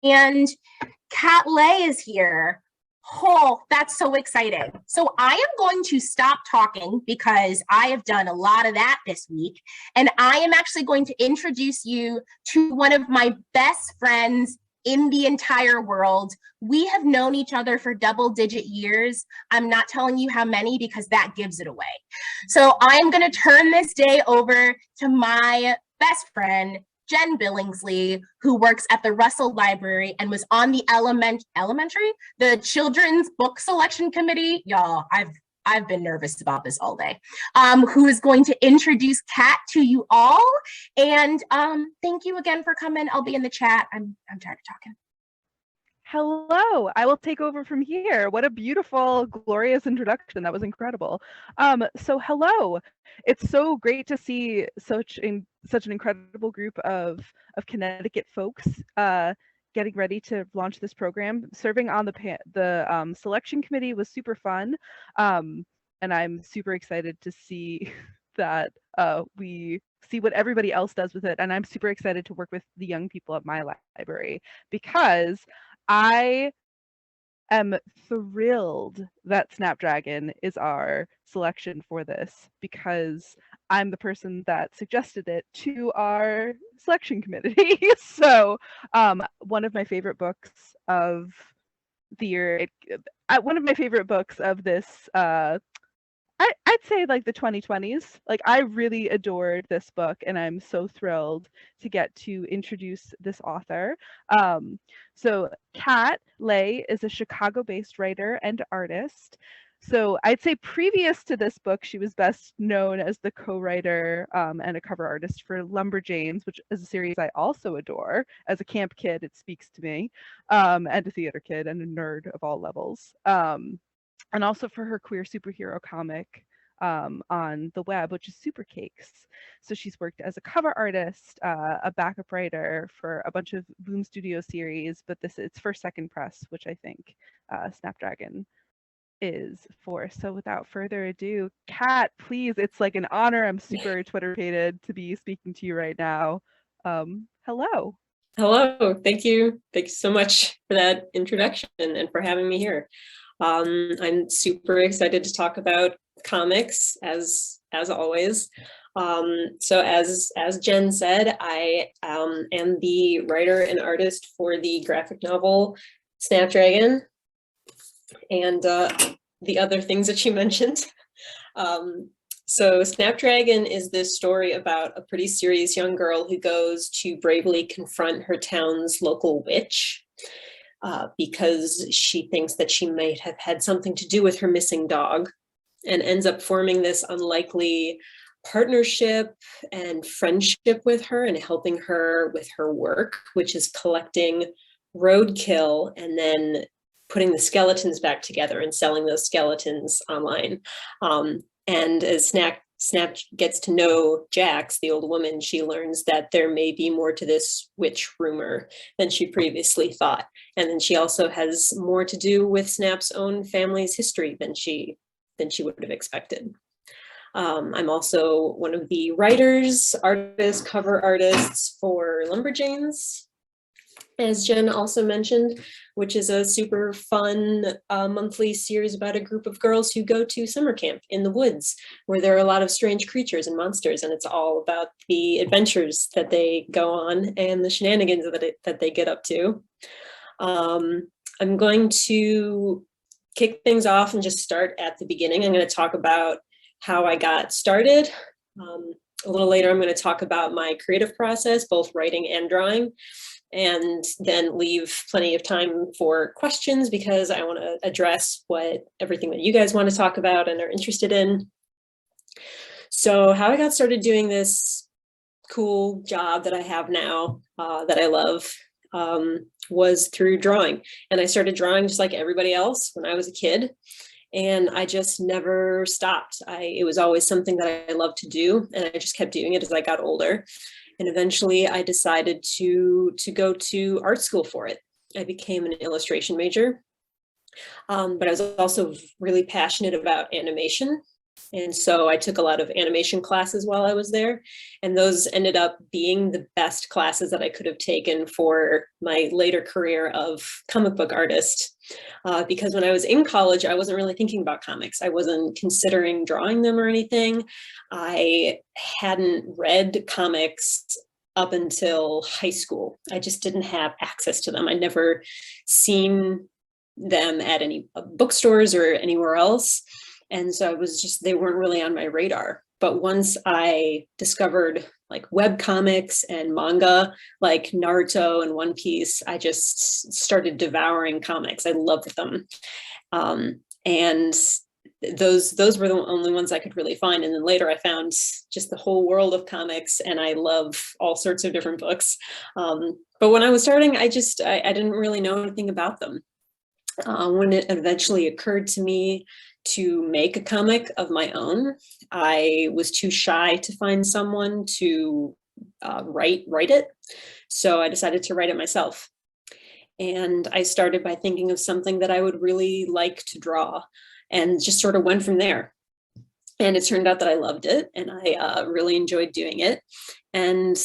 And Kat Leyh is here. Oh, that's so exciting. So I am going to stop talking because I have done a lot of that this week. And I am actually going to introduce you to one of my best friends in the entire world. We have known each other for double-digit years. I'm not telling you how many because that gives it away. So I'm going to turn this day over to my best friend, Jen Billingsley, who works at the Russell Library and was on the the Children's Book Selection Committee. Y'all, I've been nervous about this all day. Who is going to introduce Kat to you all. And thank you again for coming. I'll be in the chat. I'm tired of talking. Hello, I will take over from here. What a beautiful, glorious introduction. That was incredible. So hello, it's so great to see such an incredible group of Connecticut folks getting ready to launch this program. Serving on the selection committee was super fun, and I'm super excited to see that we see what everybody else does with it. And I'm super excited to work with the young people at my library because I am thrilled that Snapdragon is our selection for this because I'm the person that suggested it to our selection committee. So one of my favorite books of the year, one of my favorite books of this, I'd say like the 2020s. Like I really adored this book and I'm so thrilled to get to introduce this author. So Kat Leyh is a Chicago-based writer and artist. So I'd say previous to this book, she was best known as the co-writer and a cover artist for Lumberjanes, which is a series I also adore. As a camp kid, it speaks to me, and a theater kid and a nerd of all levels. And also for her queer superhero comic on the web, which is Super Cakes. So she's worked as a cover artist, a backup writer for a bunch of Boom Studio series, but it's for Second Press, which I think Snapdragon is for. So without further ado, Kat, please, it's like an honor. I'm super Twitter-pated to be speaking to you right now. Hello. Hello, thank you. Thank you so much for that introduction and for having me here. I'm super excited to talk about comics as always. So as Jen said, I am the writer and artist for the graphic novel Snapdragon and the other things that you mentioned. So Snapdragon is this story about a pretty serious young girl who goes to bravely confront her town's local witch because she thinks that she might have had something to do with her missing dog, and ends up forming this unlikely partnership and friendship with her and helping her with her work, which is collecting roadkill and then putting the skeletons back together and selling those skeletons online. And as Snap gets to know Jax, the old woman, she learns that there may be more to this witch rumor than she previously thought. And then she also has more to do with Snap's own family's history than she would have expected. I'm also one of the writers, artists, cover artists for Lumberjanes, as Jen also mentioned, which is a super fun monthly series about a group of girls who go to summer camp in the woods, where there are a lot of strange creatures and monsters, and it's all about the adventures that they go on and the shenanigans that they get up to. I'm going to kick things off and just start at the beginning. I'm going to talk about how I got started. A little later, I'm going to talk about my creative process, both writing and drawing, and then leave plenty of time for questions because I want to address everything that you guys want to talk about and are interested in. So how I got started doing this cool job that I have now that I love was through drawing. And I started drawing just like everybody else when I was a kid. And I just never stopped. It was always something that I loved to do. And I just kept doing it as I got older. And eventually I decided to go to art school for it. I became an illustration major, but I was also really passionate about animation. And so I took a lot of animation classes while I was there, and those ended up being the best classes that I could have taken for my later career of comic book artist. Because when I was in college, I wasn't really thinking about comics. I wasn't considering drawing them or anything. I hadn't read comics up until high school. I just didn't have access to them. I'd never seen them at any bookstores or anywhere else. And so they weren't really on my radar. But once I discovered like web comics and manga, like Naruto and One Piece, I just started devouring comics. I loved them. And those were the only ones I could really find. And then later I found just the whole world of comics, and I love all sorts of different books. But when I was starting, I didn't really know anything about them. When it eventually occurred to me to make a comic of my own, I was too shy to find someone to write it. So I decided to write it myself. And I started by thinking of something that I would really like to draw, and just sort of went from there. And it turned out that I loved it, and I really enjoyed doing it. And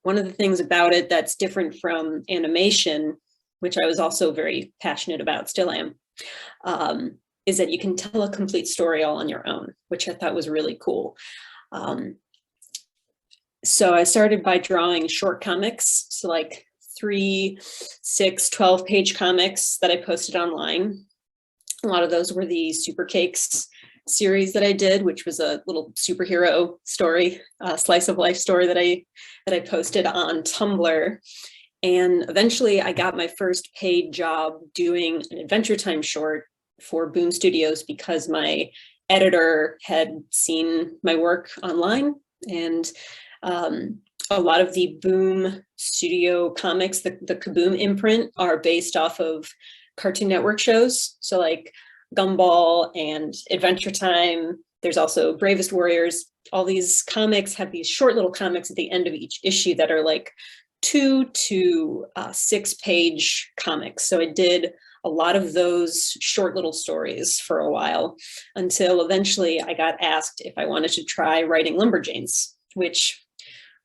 one of the things about it that's different from animation, which I was also very passionate about, still am, is that you can tell a complete story all on your own, which I thought was really cool. So I started by drawing short comics, so like 3, 6, 12-page comics that I posted online. A lot of those were the Super Cakes series that I did, which was a little superhero story, slice of life story that I posted on Tumblr. And eventually I got my first paid job doing an Adventure Time short for Boom Studios, because my editor had seen my work online. And a lot of the Boom Studio comics, the Kaboom imprint, are based off of Cartoon Network shows. So like Gumball and Adventure Time. There's also Bravest Warriors. All these comics have these short little comics at the end of each issue that are like 2 to 6-page comics. So I did a lot of those short little stories for a while, until eventually I got asked if I wanted to try writing Lumberjanes, which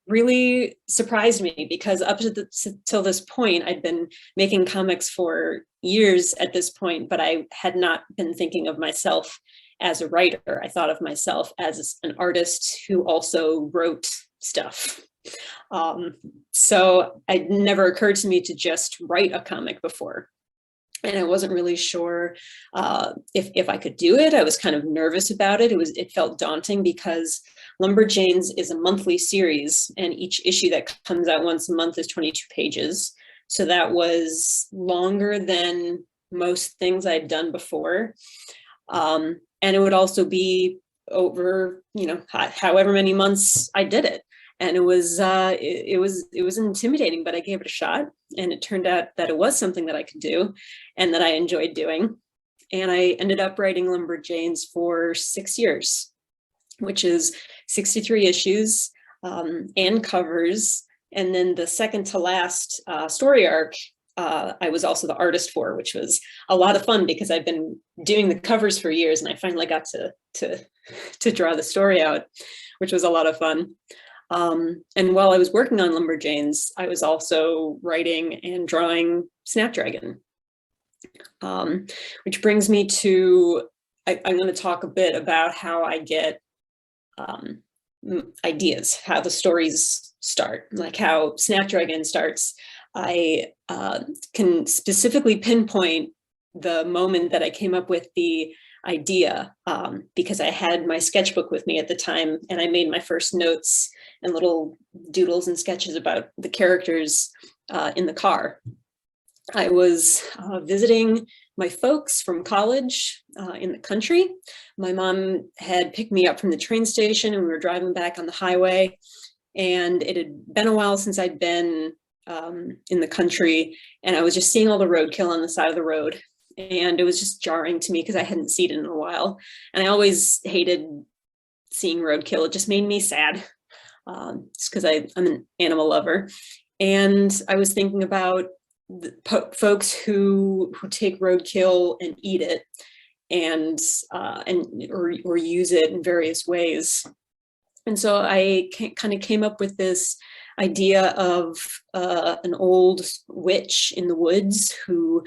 really surprised me, because up to till this point, I'd been making comics for years at this point, but I had not been thinking of myself as a writer. I thought of myself as an artist who also wrote stuff. So it never occurred to me to just write a comic before. And I wasn't really sure if I could do it. I was kind of nervous about it. It felt daunting, because Lumberjanes is a monthly series, and each issue that comes out once a month is 22 pages. So that was longer than most things I'd done before. And it would also be over, however many months I did it. And it was intimidating, but I gave it a shot, and it turned out that it was something that I could do and that I enjoyed doing. And I ended up writing Lumberjanes for 6 years, which is 63 issues and covers. And then the second to last story arc, I was also the artist for, which was a lot of fun, because I've been doing the covers for years, and I finally got to draw the story out, which was a lot of fun. And while I was working on Lumberjanes, I was also writing and drawing Snapdragon, which brings me to, I'm going to talk a bit about how I get ideas, how the stories start, like how Snapdragon starts. I can specifically pinpoint the moment that I came up with the idea, because I had my sketchbook with me at the time, and I made my first notes and little doodles and sketches about the characters in the car. I was visiting my folks from college in the country. My mom had picked me up from the train station, and we were driving back on the highway, and it had been a while since I'd been in the country, and I was just seeing all the roadkill on the side of the road. And it was just jarring to me, because I hadn't seen it in a while. And I always hated seeing roadkill. It just made me sad, just because I'm an animal lover. And I was thinking about the folks who take roadkill and eat it. or use it in various ways. And so I kind of came up with this idea of an old witch in the woods who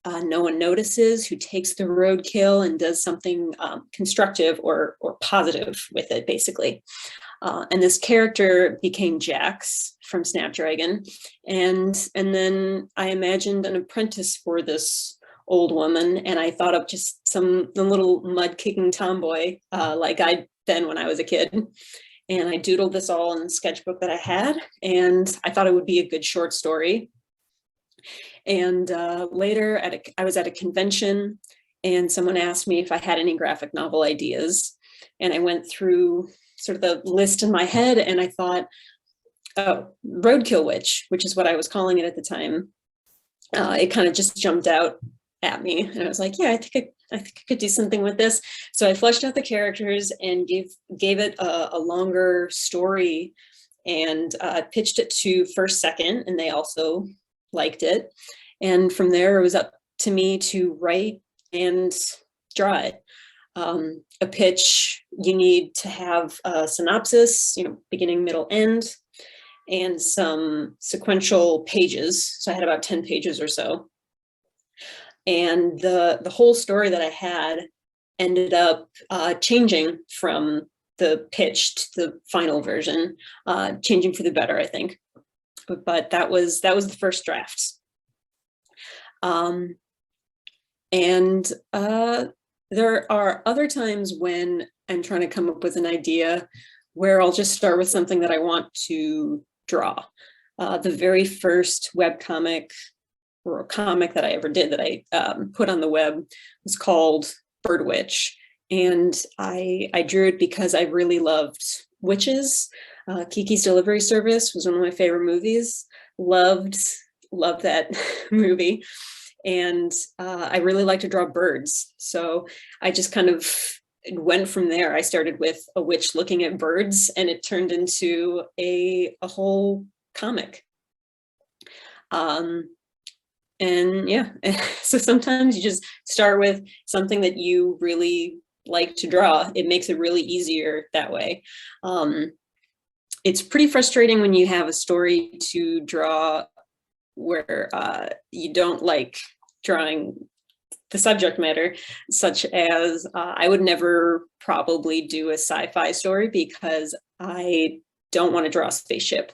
no one notices, who takes the roadkill and does something constructive or positive with it, basically. And this character became Jax from Snapdragon. And then I imagined an apprentice for this old woman, and I thought of just the little mud-kicking tomboy like I'd been when I was a kid. And I doodled this all in the sketchbook that I had, and I thought it would be a good short story. And later, I was at a convention, and someone asked me if I had any graphic novel ideas. And I went through sort of the list in my head, and I thought, oh, Roadkill Witch, which is what I was calling it at the time. It kind of just jumped out at me, and I was like, yeah, I think I could do something with this. So I fleshed out the characters and gave it a longer story, and pitched it to First Second, and they also liked it. And from there, it was up to me to write and draw it. A pitch, you need to have a synopsis, beginning, middle, end, and some sequential pages. So I had about 10 pages or so. And the whole story that I had ended up changing from the pitch to the final version, changing for the better, I think. But that was the first draft. There are other times when I'm trying to come up with an idea where I'll just start with something that I want to draw. The very first webcomic or a comic that I ever did that I put on the web was called Bird Witch. And I drew it because I really loved witches. Kiki's Delivery Service was one of my favorite movies. Loved that movie. And I really like to draw birds. So I just kind of went from there. I started with a witch looking at birds, and it turned into a whole comic. And yeah, so sometimes you just start with something that you really like to draw. It makes it really easier that way. It's pretty frustrating when you have a story to draw where you don't like drawing the subject matter, such as I would never probably do a sci-fi story because I don't want to draw a spaceship.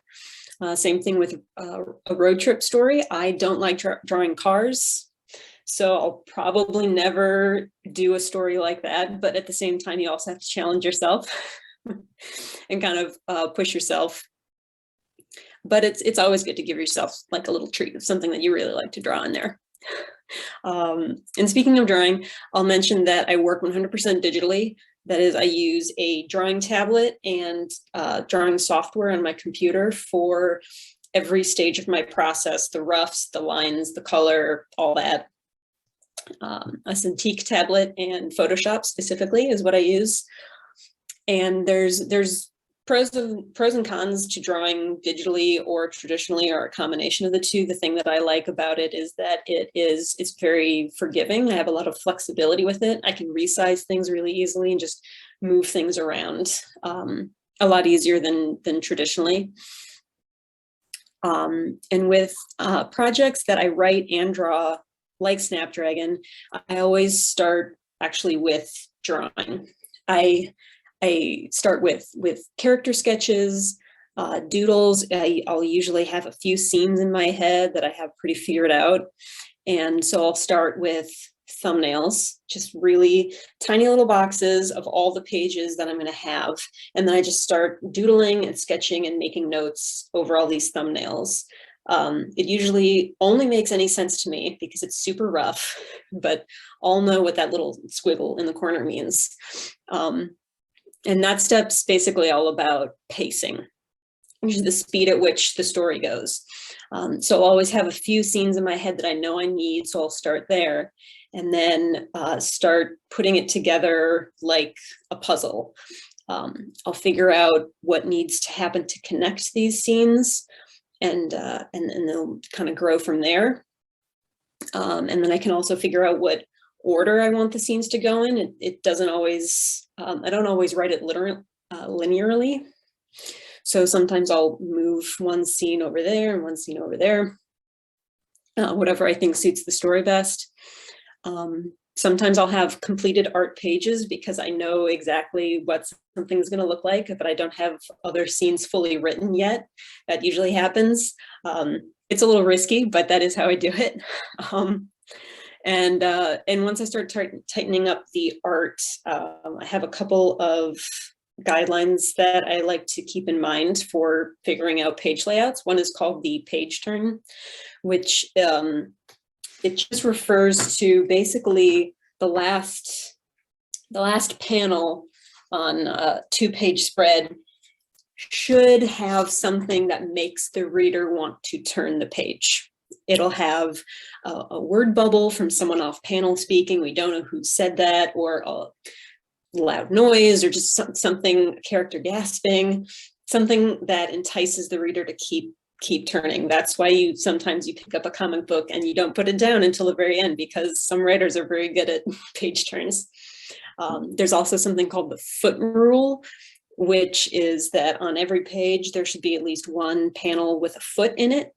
Same thing with a road trip story. I don't like drawing cars, so I'll probably never do a story like that. But at the same time, you also have to challenge yourself and kind of push yourself. But it's always good to give yourself like a little treat of something that you really like to draw in there. And speaking of drawing, I'll mention that I work 100% digitally. That is, I use a drawing tablet and drawing software on my computer for every stage of my process, the roughs, the lines, the color, all that. A Cintiq tablet and Photoshop specifically is what I use. And there's pros and cons to drawing digitally or traditionally, or a combination of the two. The thing that I like about it is that it's very forgiving. I have a lot of flexibility with it. I can resize things really easily and just move things around a lot easier than traditionally. And with projects that I write and draw, like Snapdragon, I always start actually with drawing. I start with character sketches, doodles. I'll usually have a few scenes in my head that I have pretty figured out. And so I'll start with thumbnails, just really tiny little boxes of all the pages that I'm going to have. And then I just start doodling and sketching and making notes over all these thumbnails. It usually only makes any sense to me because it's super rough, but I'll know what that little squiggle in the corner means. And that step's basically all about pacing, which is the speed at which the story goes. So I'll always have a few scenes in my head that I know I need, so I'll start there, and then start putting it together like a puzzle. I'll figure out what needs to happen to connect these scenes, and they'll kind of grow from there. And then I can also figure out what order I want the scenes to go in. It doesn't always, I don't always write it linearly. So sometimes I'll move one scene over there and one scene over there, whatever I think suits the story best. Sometimes I'll have completed art pages because I know exactly what something's going to look like, but I don't have other scenes fully written yet. That usually happens. It's a little risky, but that is how I do it. And once I start tightening up the art, I have a couple of guidelines that I like to keep in mind for figuring out page layouts. One is called the page turn, which it just refers to basically the last panel on a 2-page spread should have something that makes the reader want to turn the page. It'll have a word bubble from someone off panel speaking. We don't know who said that, or a loud noise, or just something, a character gasping, something that entices the reader to keep turning. That's why sometimes you pick up a comic book and you don't put it down until the very end, because some writers are very good at page turns. There's also something called the foot rule, which is that on every page there should be at least one panel with a foot in it.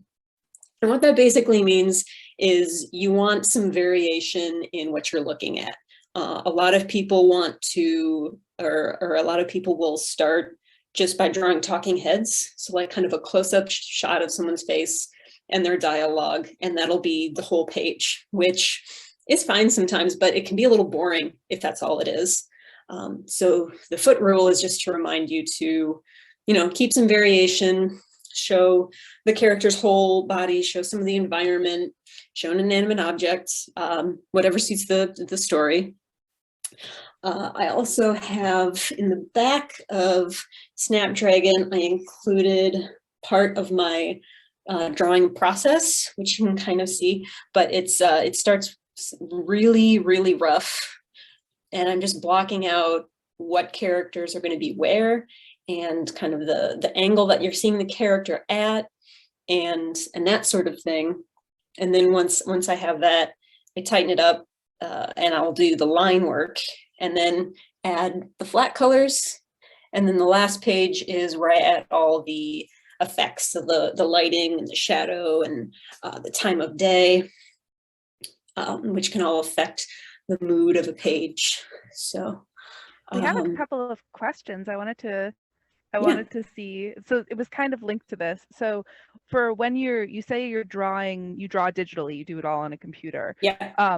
And what that basically means is you want some variation in what you're looking at. A lot of people want to, or a lot of people will start just by drawing talking heads. So like kind of a close-up shot of someone's face and their dialogue, and that'll be the whole page, which is fine sometimes, but it can be a little boring if that's all it is. So the foot rule is just to remind you to, keep some variation, show the character's whole body, show some of the environment, show an inanimate object, whatever suits the story. I also have in the back of Snapdragon, I included part of my drawing process, which you can kind of see, but it starts really, really rough. And I'm just blocking out what characters are going to be where, and kind of the angle that you're seeing the character at, and that sort of thing. And then once I have that, I tighten it up, and I'll do the line work, and then add the flat colors. And then the last page is where I add all the effects of the lighting and the shadow and the time of day, which can all affect the mood of a page. So we have a couple of questions I wanted to see. So it was kind of linked to this. So for when you say you're drawing, you draw digitally, you do it all on a computer. Yeah.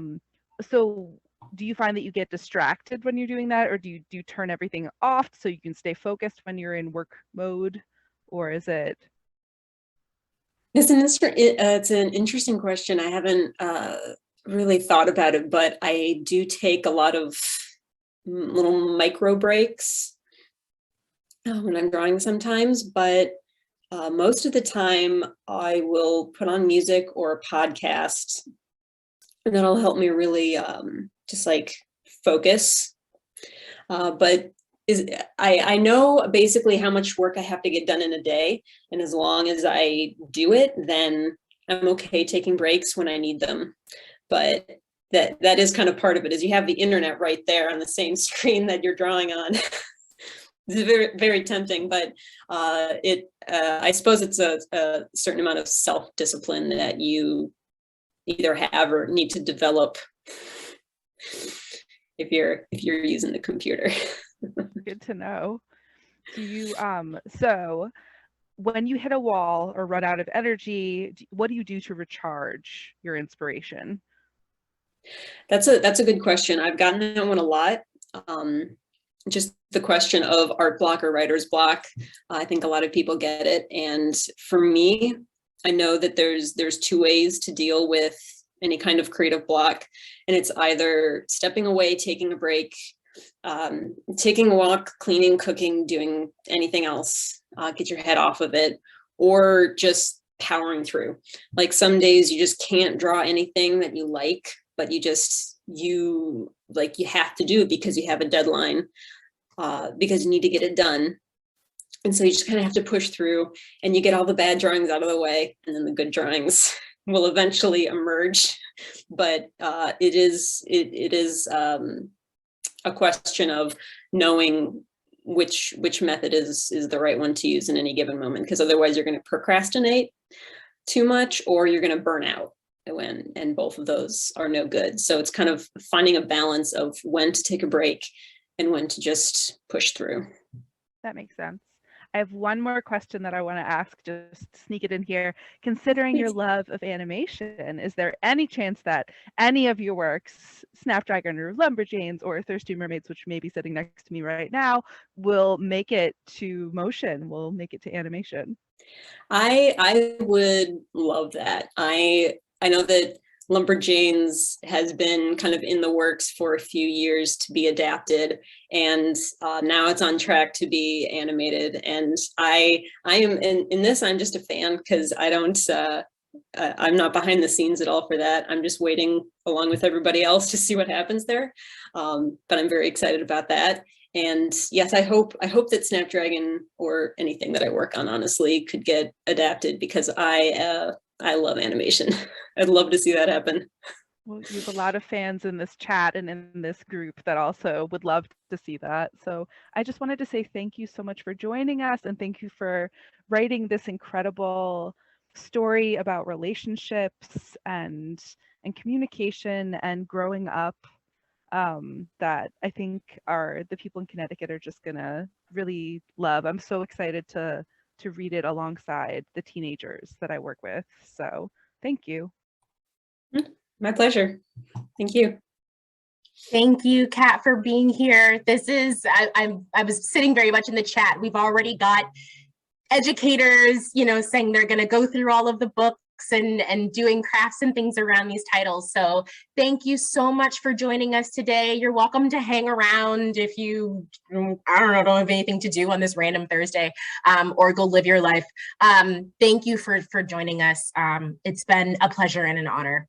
So do you find that you get distracted when you're doing that, or do you turn everything off so you can stay focused when you're in work mode, or is it? It's an interesting question. I haven't really thought about it, but I do take a lot of little micro breaks when I'm drawing sometimes, but most of the time I will put on music or a podcast, and that'll help me really just like focus. But I know basically how much work I have to get done in a day, and as long as I do it, then I'm okay taking breaks when I need them. But that is kind of part of it, is you have the internet right there on the same screen that you're drawing on. It's very, very tempting, but I suppose it's a certain amount of self-discipline that you either have or need to develop if you're using the computer. Good to know. Do you so when you hit a wall or run out of energy, what do you do to recharge your inspiration? That's a good question. I've gotten that one a lot. Just the question of art block or writer's block. I think a lot of people get it. And for me, I know that there's 2 ways to deal with any kind of creative block. And it's either stepping away, taking a break, taking a walk, cleaning, cooking, doing anything else, get your head off of it, or just powering through. Like some days you just can't draw anything that you like, but you have to do it because you have a deadline, because you need to get it done. And so you just kind of have to push through, and you get all the bad drawings out of the way, and then the good drawings will eventually emerge, but it is a question of knowing which method is the right one to use in any given moment, because otherwise you're going to procrastinate too much or you're going to burn out, and both of those are no good. So it's kind of finding a balance of when to take a break and when to just push through. That makes sense. I have one more question that I want to ask, just sneak it in here. Considering your love of animation, is there any chance that any of your works, Snapdragon or Lumberjanes or Thirsty Mermaids, which may be sitting next to me right now, will make it to motion, will make it to animation? I would love that. I know that Lumberjanes has been kind of in the works for a few years to be adapted, and now it's on track to be animated. And I am in this. I'm just a fan because I don't. I'm not behind the scenes at all for that. I'm just waiting along with everybody else to see what happens there. But I'm very excited about that. And yes, I hope that Snapdragon or anything that I work on, honestly, could get adapted, because I love animation. I'd love to see that happen. Well, you have a lot of fans in this chat and in this group that also would love to see that. So I just wanted to say thank you so much for joining us, and thank you for writing this incredible story about relationships and communication and growing up, that I think the people in Connecticut are just gonna really love. I'm so excited to read it alongside the teenagers that I work with. So thank you. My pleasure. Thank you. Thank you, Kat, for being here. This is, I was sitting very much in the chat. We've already got educators, saying they're going to go through all of the books and doing crafts and things around these titles. So thank you so much for joining us today. You're welcome to hang around if you, don't have anything to do on this random Thursday, or go live your life. Thank you for joining us. It's been a pleasure and an honor.